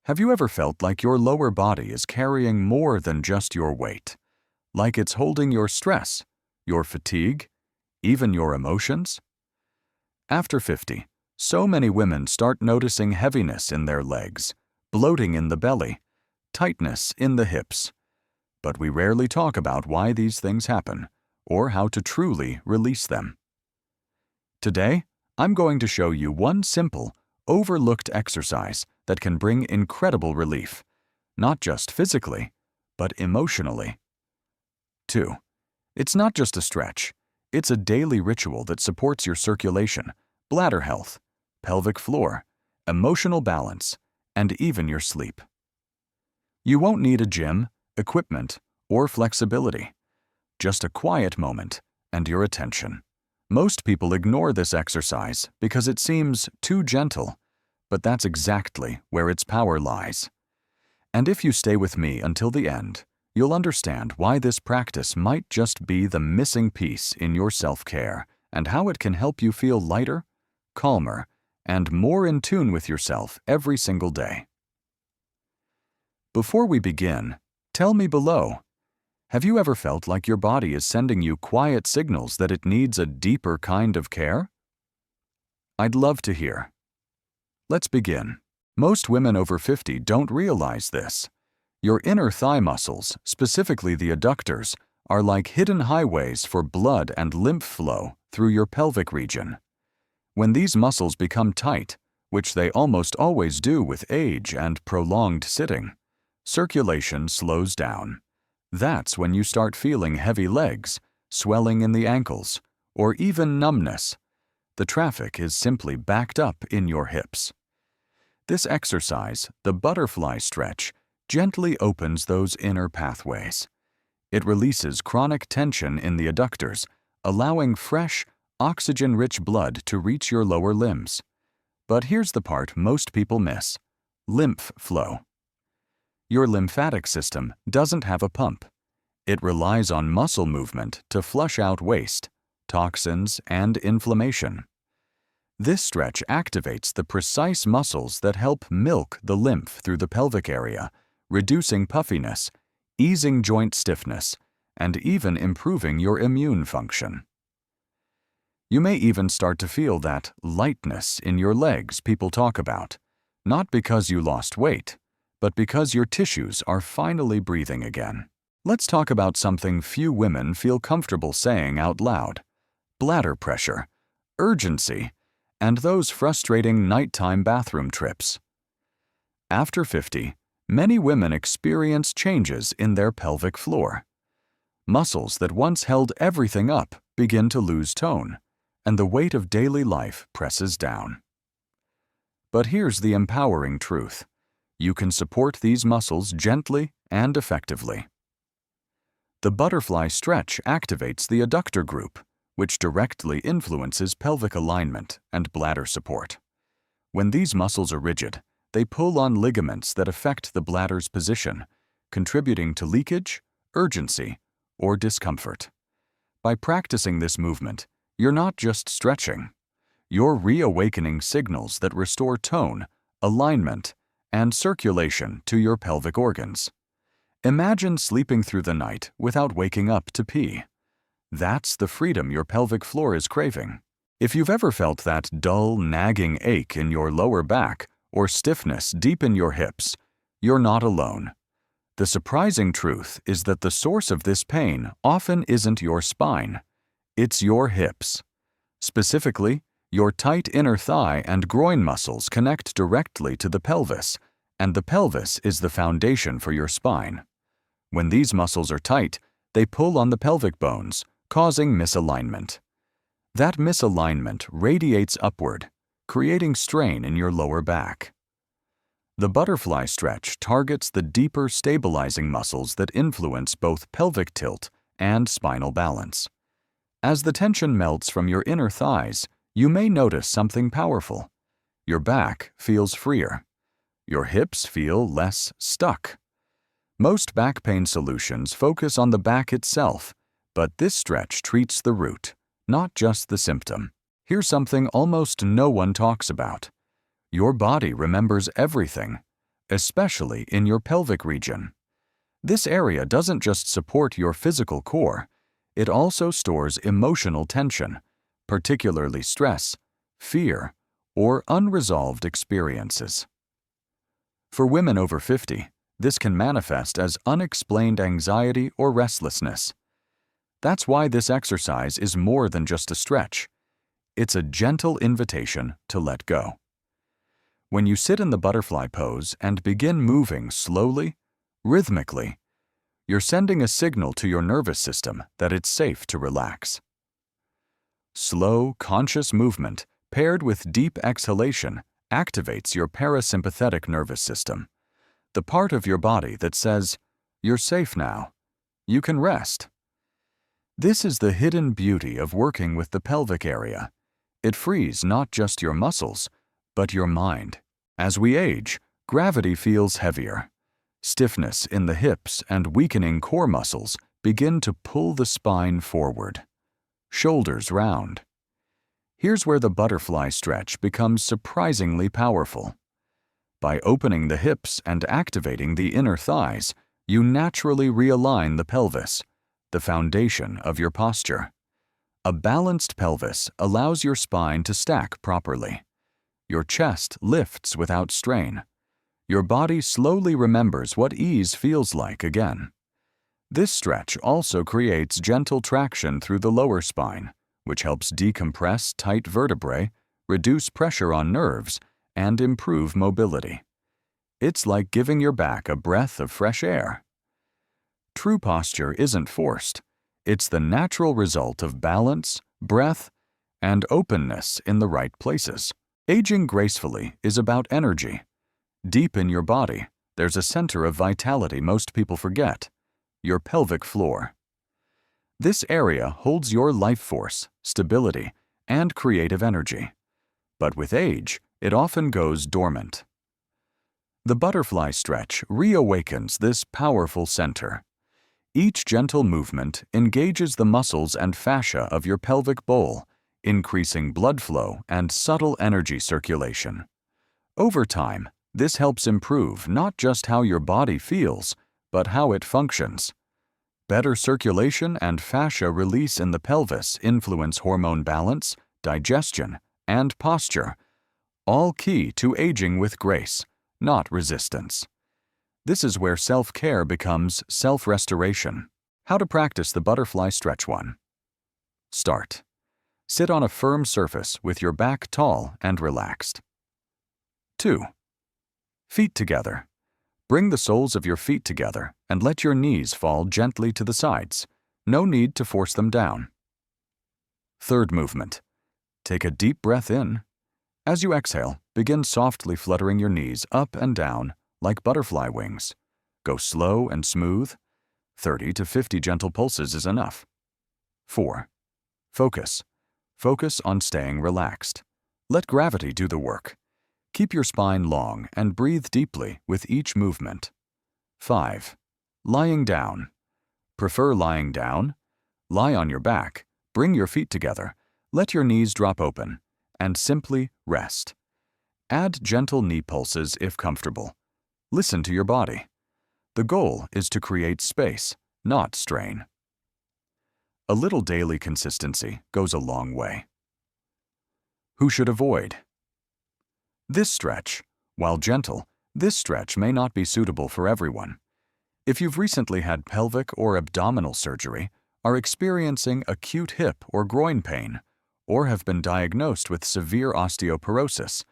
Have you ever felt like your lower body is carrying more than just your weight? Like it's holding your stress, your fatigue, even your emotions? After 50, so many women start noticing heaviness in their legs, bloating in the belly, tightness in the hips. But we rarely talk about why these things happen or how to truly release them. Today, I'm going to show you one simple, overlooked exercise that can bring incredible relief, not just physically, but emotionally. 2. It's not just a stretch. It's a daily ritual that supports your circulation, bladder health, pelvic floor, emotional balance, and even your sleep. You won't need a gym, equipment, or flexibility. Just a quiet moment and your attention. Most people ignore this exercise because it seems too gentle, but that's exactly where its power lies. And if you stay with me until the end, you'll understand why this practice might just be the missing piece in your self-care and how it can help you feel lighter, calmer, and more in tune with yourself every single day. Before we begin, tell me below, have you ever felt like your body is sending you quiet signals that it needs a deeper kind of care? I'd love to hear. Let's begin. Most women over 50 don't realize this. Your inner thigh muscles, specifically the adductors, are like hidden highways for blood and lymph flow through your pelvic region. When these muscles become tight, which they almost always do with age and prolonged sitting, circulation slows down. That's when you start feeling heavy legs, swelling in the ankles, or even numbness. The traffic is simply backed up in your hips. This exercise, the butterfly stretch, gently opens those inner pathways. It releases chronic tension in the adductors, allowing fresh, oxygen-rich blood to reach your lower limbs. But here's the part most people miss: lymph flow. Your lymphatic system doesn't have a pump. It relies on muscle movement to flush out waste, toxins, and inflammation. This stretch activates the precise muscles that help milk the lymph through the pelvic area, reducing puffiness, easing joint stiffness, and even improving your immune function. You may even start to feel that lightness in your legs people talk about, not because you lost weight, but because your tissues are finally breathing again. Let's talk about something few women feel comfortable saying out loud: bladder pressure, urgency, and those frustrating nighttime bathroom trips. After 50, many women experience changes in their pelvic floor. Muscles that once held everything up begin to lose tone, and the weight of daily life presses down. But here's the empowering truth: you can support these muscles gently and effectively. The butterfly stretch activates the adductor group, which directly influences pelvic alignment and bladder support. When these muscles are rigid, they pull on ligaments that affect the bladder's position, contributing to leakage, urgency, or discomfort. By practicing this movement, you're not just stretching. You're reawakening signals that restore tone, alignment, and circulation to your pelvic organs. Imagine sleeping through the night without waking up to pee. That's the freedom your pelvic floor is craving. If you've ever felt that dull, nagging ache in your lower back or stiffness deep in your hips, you're not alone. The surprising truth is that the source of this pain often isn't your spine. It's your hips. Specifically, your tight inner thigh and groin muscles connect directly to the pelvis, and the pelvis is the foundation for your spine. When these muscles are tight, they pull on the pelvic bones, causing misalignment. That misalignment radiates upward, creating strain in your lower back. The butterfly stretch targets the deeper stabilizing muscles that influence both pelvic tilt and spinal balance. As the tension melts from your inner thighs, you may notice something powerful. Your back feels freer. Your hips feel less stuck. Most back pain solutions focus on the back itself, but this stretch treats the root, not just the symptom. Here's something almost no one talks about. Your body remembers everything: especially in your pelvic region. This area doesn't just support your physical core, it also stores emotional tension, particularly stress, fear, or unresolved experiences. For women over 50, this can manifest as unexplained anxiety or restlessness. That's why this exercise is more than just a stretch. It's a gentle invitation to let go. When you sit in the butterfly pose and begin moving slowly, rhythmically, you're sending a signal to your nervous system that it's safe to relax. Slow, conscious movement paired with deep exhalation activates your parasympathetic nervous system, the part of your body that says, "You're safe now. You can rest." This is the hidden beauty of working with the pelvic area. It frees not just your muscles, but your mind. As we age, gravity feels heavier. Stiffness in the hips and weakening core muscles begin to pull the spine forward. Shoulders round. Here's where the butterfly stretch becomes surprisingly powerful. By opening the hips and activating the inner thighs, you naturally realign the pelvis, the foundation of your posture. A balanced pelvis allows your spine to stack properly. Your chest lifts without strain. Your body slowly remembers what ease feels like again. This stretch also creates gentle traction through the lower spine, which helps decompress tight vertebrae, reduce pressure on nerves, and improve mobility. It's like giving your back a breath of fresh air. True posture isn't forced. It's the natural result of balance, breath, and openness in the right places. Aging gracefully is about energy. Deep in your body, there's a center of vitality most people forget, your pelvic floor. This area holds your life force, stability, and creative energy. But with age, it often goes dormant. The butterfly stretch reawakens this powerful center. Each gentle movement engages the muscles and fascia of your pelvic bowl, increasing blood flow and subtle energy circulation. Over time, this helps improve not just how your body feels, but how it functions. Better circulation and fascia release in the pelvis influence hormone balance, digestion, and posture, all key to aging with grace, not resistance. This is where self-care becomes self-restoration. How to practice the butterfly stretch 1. Start. Sit on a firm surface with your back tall and relaxed. 2. Feet together. Bring the soles of your feet together and let your knees fall gently to the sides. No need to force them down. Third movement. Take a deep breath in. As you exhale, begin softly fluttering your knees up and down like butterfly wings. Go slow and smooth. 30 to 50 gentle pulses is enough. 4. Focus. Focus on staying relaxed. Let gravity do the work. Keep your spine long and breathe deeply with each movement. 5. Lying down. Prefer lying down? Lie on your back, bring your feet together, let your knees drop open, and simply rest. Add gentle knee pulses if comfortable. Listen to your body. The goal is to create space, not strain. A little daily consistency goes a long way. Who should avoid? This stretch, while gentle, this stretch may not be suitable for everyone. If you've recently had pelvic or abdominal surgery, are experiencing acute hip or groin pain, or have been diagnosed with severe osteoporosis,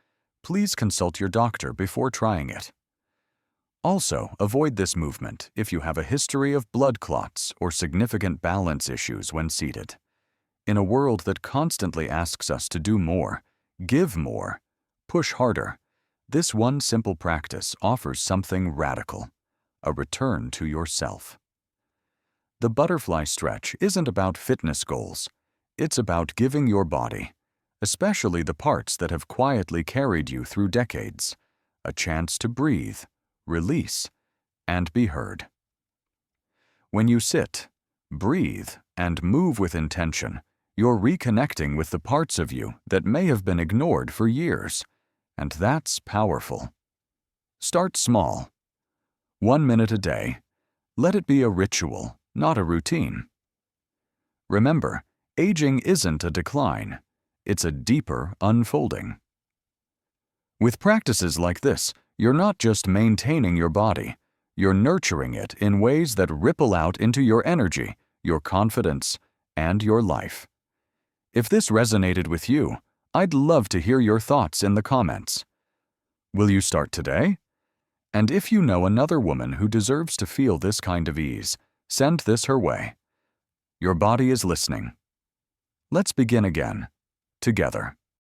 please consult your doctor before trying it. Also, avoid this movement if you have a history of blood clots or significant balance issues when seated. In a world that constantly asks us to do more, give more, push harder, this one simple practice offers something radical, a return to yourself. The butterfly stretch isn't about fitness goals. It's about giving your body, especially the parts that have quietly carried you through decades, a chance to breathe, release, and be heard. When you sit, breathe, and move with intention, you're reconnecting with the parts of you that may have been ignored for years, and that's powerful. Start small. 1 minute a day. Let it be a ritual, not a routine. Remember, aging isn't a decline. It's a deeper unfolding. With practices like this, you're not just maintaining your body, you're nurturing it in ways that ripple out into your energy, your confidence, and your life. If this resonated with you, I'd love to hear your thoughts in the comments. Will you start today? And if you know another woman who deserves to feel this kind of ease, send this her way. Your body is listening. Let's begin again, together.